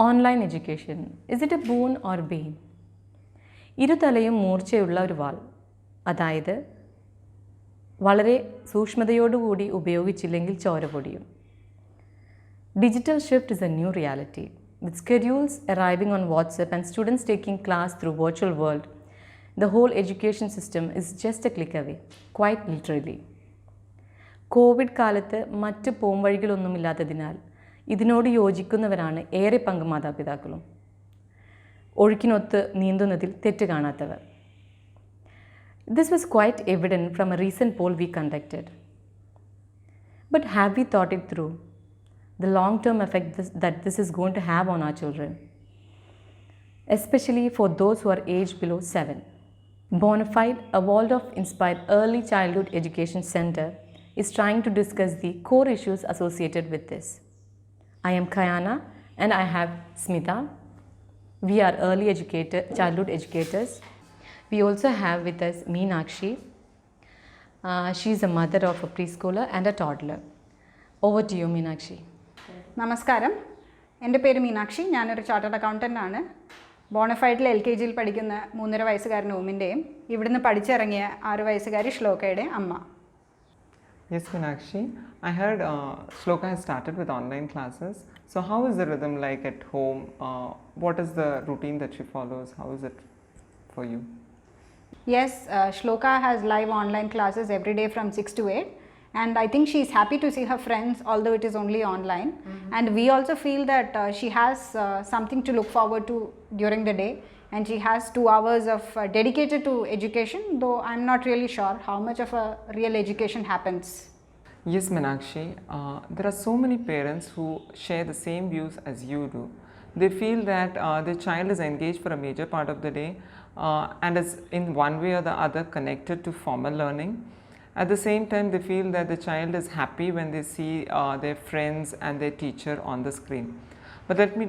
Online education is it a boon or bane? ഇരുതലയും മൂർച്ചയുള്ള ഒരു വാൾ, അതായത് വളരെ സൂക്ഷ്മതയോടുകൂടി ഉപയോഗിച്ചില്ലെങ്കിൽ ചോര പൊടിയും. Digital shift is a new reality. With schedules arriving on WhatsApp and students taking class through virtual world, the whole education system is just a click away, quite literally. Covid കാലത്ത് മറ്റ് പോംവഴികളൊന്നുമില്ലാത്തതിനാൽ ഇതിനോട് യോജിക്കുന്നവരാണ് ഏറെ പങ്ക് മാതാപിതാക്കളും. ഒഴുക്കിനൊത്ത് നീന്തുന്നതിൽ തെറ്റ് കാണാത്തവർ. This was quite evident from a recent poll we conducted. But have we thought it through? The long-term effect that this is going to have on our children, especially for those who are aged below 7. Bonafide, a Waldorf-inspired early childhood education center, is trying to discuss the core issues associated with this. I am Kayana and I have Smita. We are childhood educators. We also have with us Meenakshi. She is a mother of a preschooler and a toddler. Over to you, Meenakshi. നമസ്കാരം, എൻ്റെ പേര് മീനാക്ഷി. ഞാനൊരു chartered accountant ആണ്. ബോണഫൈഡിൽ LKGയിൽ പഠിക്കുന്ന 3.5 വയസ്സുകാരൻ ഓമിൻ്റെയും ഇവിടുന്ന് പഠിച്ചിറങ്ങിയ 6 വയസ്സുകാരി ശ്ലോകയുടെയും അമ്മ. Yes, Meenakshi. I heard Shloka has started with online classes. So how is the rhythm like at home? What is the routine that she follows? How is it for you? Yes, Shloka has live online classes every day from 6 to 8. And I think she is happy to see her friends, although it is only online. And we also feel that she has something to look forward to during the day. And she has 2 hours of dedicated to education, though I'm not really sure how much of a real education happens. Yes, Meenakshi. There are so many parents who share the same views as you do. They feel that their child is engaged for a major part of the day and is in one way or the other connected to formal learning. At the same time, they feel that the child is happy when they see their friends and their teacher on the screen. But let me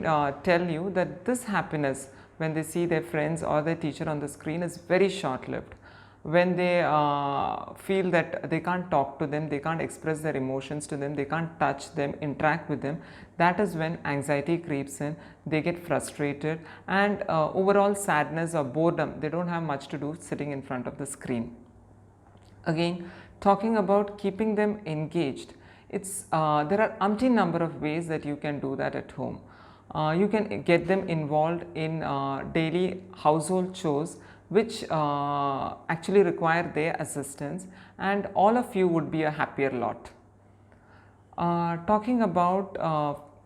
tell you that this happiness when they see their friends or their teacher on the screen is very short-lived. When they feel that they can't talk to them, they can't express their emotions to them, they can't touch them, interact with them, that is when anxiety creeps in, they get frustrated, and overall sadness or boredom, they don't have much to do sitting in front of the screen. Again, talking about keeping them engaged, there are umpteen number of ways that you can do that at home. You can get them involved in daily household chores which actually require their assistance, and all of you would be a happier lot. Talking about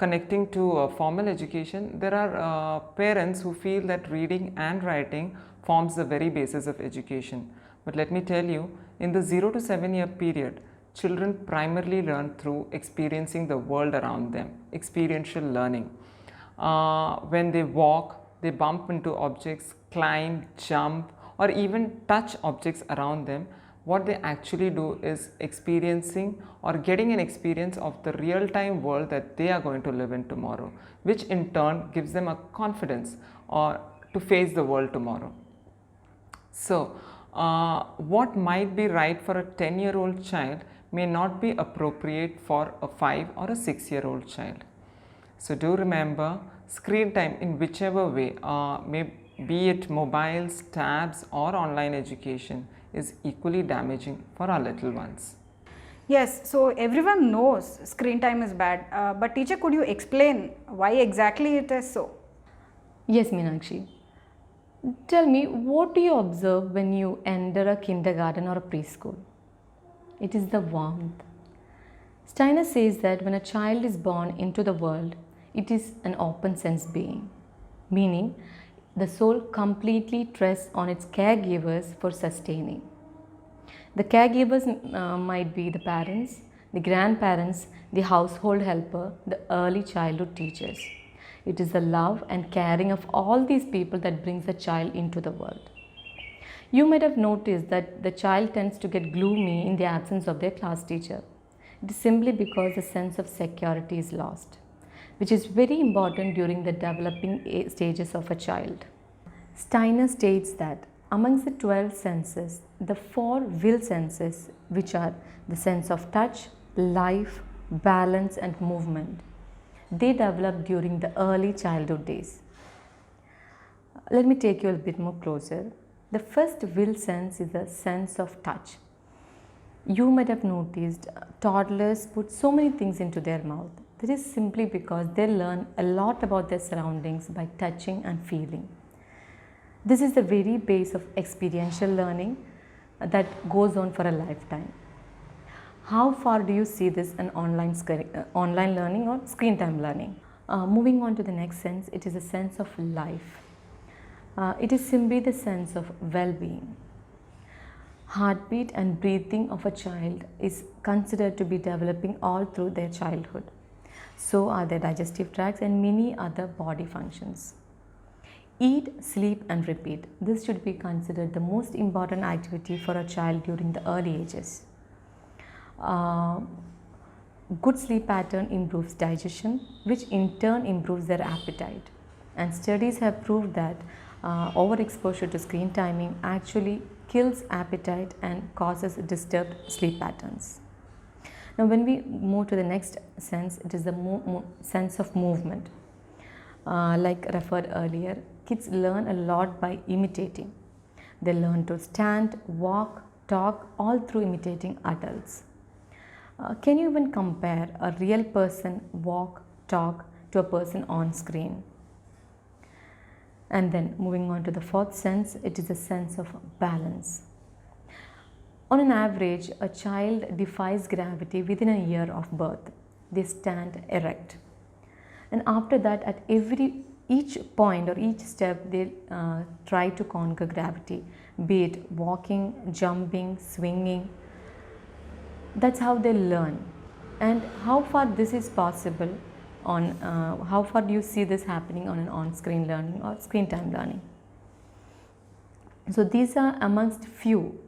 connecting to formal education, there are parents who feel that reading and writing forms the very basis of education. But let me tell you, in the 0 to 7 year period, children primarily learn through experiencing the world around them, experiential learning. When they walk, they bump into objects, climb, jump, or even touch objects around them. What they actually do is experiencing or getting an experience of the real-time world that they are going to live in tomorrow, which in turn gives them a confidence or to face the world tomorrow. So, what might be right for a 10-year-old child may not be appropriate for a 5 or a 6-year-old child. So do remember, screen time in whichever way, be it mobiles, tabs or online education, is equally damaging for our little ones. Yes, so everyone knows screen time is bad, but teacher, could you explain why exactly it is so? Yes, Meenakshi. Tell me, what do you observe when you enter a kindergarten or a preschool? It is the warmth. Steiner says that when a child is born into the world, it is an open sense being, meaning the soul completely trusts on its caregivers for sustaining. The caregivers might be the parents, the grandparents, the household helper, the early childhood teachers. It is the love and caring of all these people that brings the child into the world. You might have noticed that the child tends to get gloomy in the absence of their class teacher. It is simply because the sense of security is lost, which is very important during the developing stages of a child. Steiner states that amongst the 12 senses, the 4 will senses, which are the sense of touch, life, balance and movement, they develop during the early childhood days. Let me take you a bit more closer. The first will sense is the sense of touch. You might have noticed toddlers put so many things into their mouth. This is simply because they learn a lot about their surroundings by touching and feeling. This is the very base of experiential learning that goes on for a lifetime. How far do you see this in online learning or screen time learning? Moving on to the next sense, it is a sense of life. It is simply the sense of well-being. Heartbeat and breathing of a child is considered to be developing all through their childhood. So are their digestive tracts and many other body functions. Eat, sleep and repeat. This should be considered the most important activity for a child during the early ages. Good sleep pattern improves digestion, which in turn improves their appetite. And studies have proved that overexposure to screen timing actually kills appetite and causes disturbed sleep patterns. Now when we move to the next sense, it is the sense of movement. Like referred earlier, kids learn a lot by imitating. They learn to stand, walk, talk, all through imitating adults. Can you even compare a real person walk, talk to a person on screen? And then moving on to the fourth sense, it is a sense of balance. On an average, a child defies gravity within a year of birth. They stand erect. And after that, at each point or each step, they try to conquer gravity, be it walking, jumping, swinging. That's how they learn. And how far this is possible how far do you see this happening on an on-screen learning or screen time learning? So these are amongst a few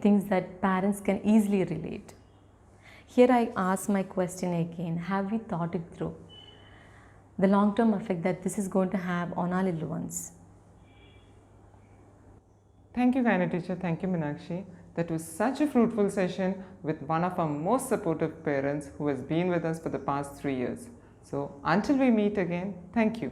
things that parents can easily relate. Here I ask my question again, have we thought it through? The long-term effect that this is going to have on our little ones. Thank you, Gyna teacher. Thank you, Meenakshi. That was such a fruitful session with one of our most supportive parents who has been with us for the past 3 years. So until we meet again, thank you.